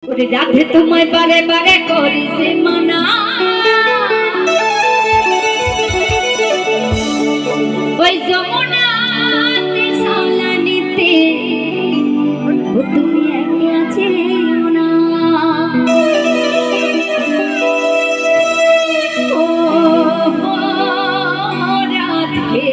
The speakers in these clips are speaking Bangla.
ওরে রাধে তোমায় বারে বারে করিছে মানা, ওই যমুনাতে সালানিতে ও তুমি একলা যেও না। ও রাধে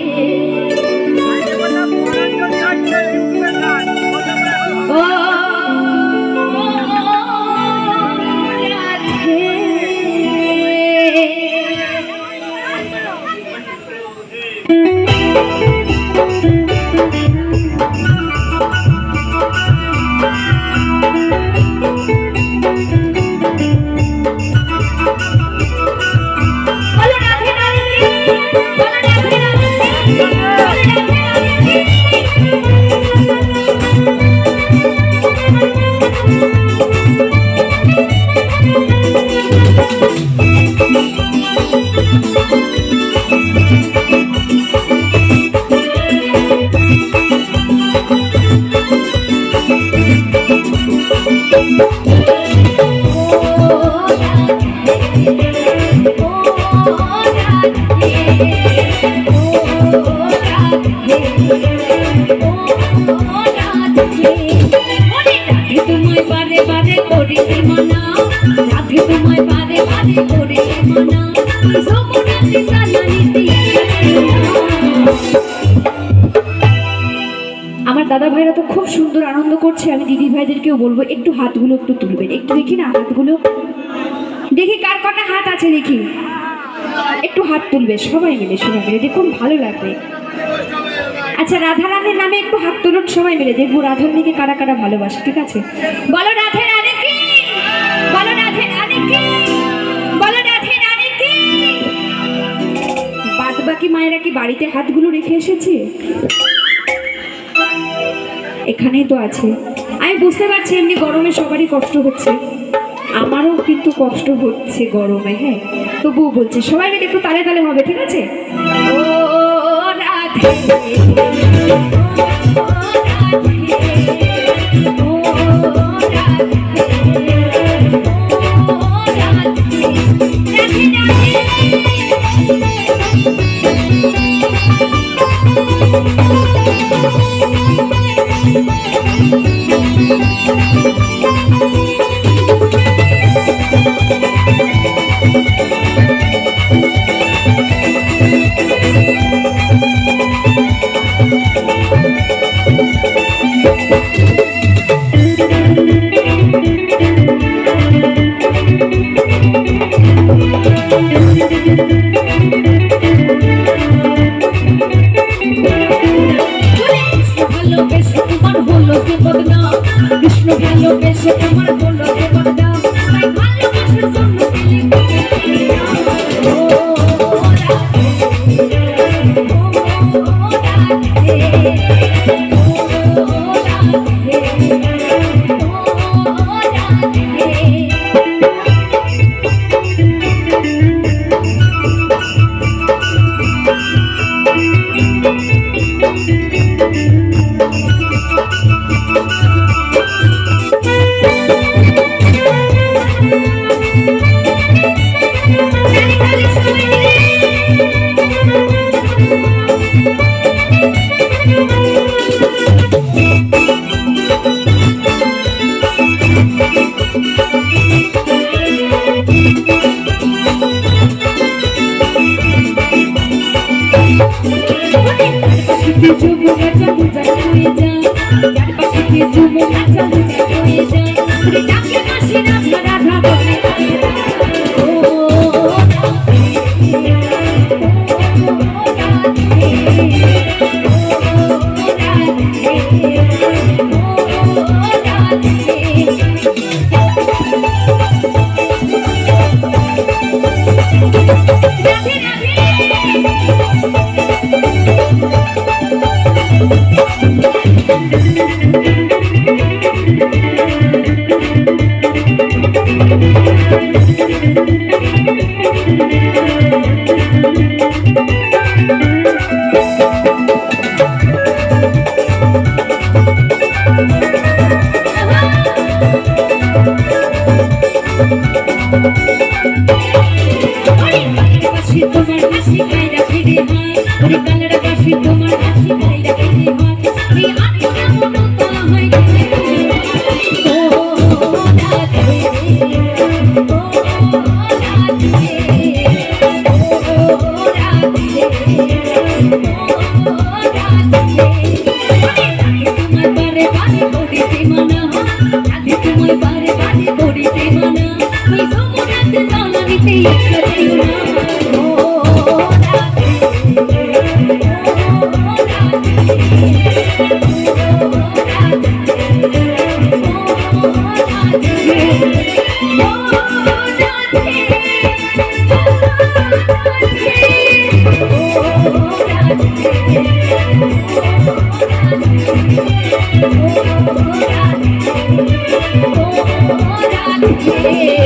আমার দাদা ভাইরা তো খুব সুন্দর আনন্দ করছে। আমি দিদি ভাইদেরকেও বলবো একটু হাতগুলো একটু তুলবেন, একটু দেখি না হাতগুলো, দেখি কার কটা হাত আছে, দেখি একটু হাত তুলবে সবাই মিলে, সবাই মিলে দেখুন ভালো লাগবে। আচ্ছা রাধা রানীর নামে একটু হাত তুলুন সবাই মিলে, দেখবো রাধা রানীকে কারা কারা ভালোবাসে। ঠিক আছে, বলো রাধে রানী কি, বলো রাধে রানী কি, বলো রাধে রানী কি। বাদ বাকি মায়েরা কি বাড়িতে হাতগুলো রেখে এসেছে? এখানেই তো আছে। আমি বুঝতে পারছি এমনি গরমে সবারই কষ্ট হচ্ছে, আমারও কিন্তু কষ্ট হচ্ছে গরমে। হ্যাঁ তবুও বলছি সবাই মিলে একটু তালে তালে হবে। ঠিক আছে, ও রাধে কৃষ্ণ ভালোবেসে তোমার হলো যে বদনাম, তাই ভালোবাসার জন্য Thank you. ওরে কানাডা বাসি তোমার হাসি তাই রাখিতে হয় এই আটটা মনো তলা হয় গেলে ও রাধে ও রাধে ও রাধে তোমার বারে বারে করিতে মানা রাধে তোমার বারে বারে করিতে মানা ওই সমুদ্রতে জ্বালানিতে একটা যেও না ও রাধে Oh,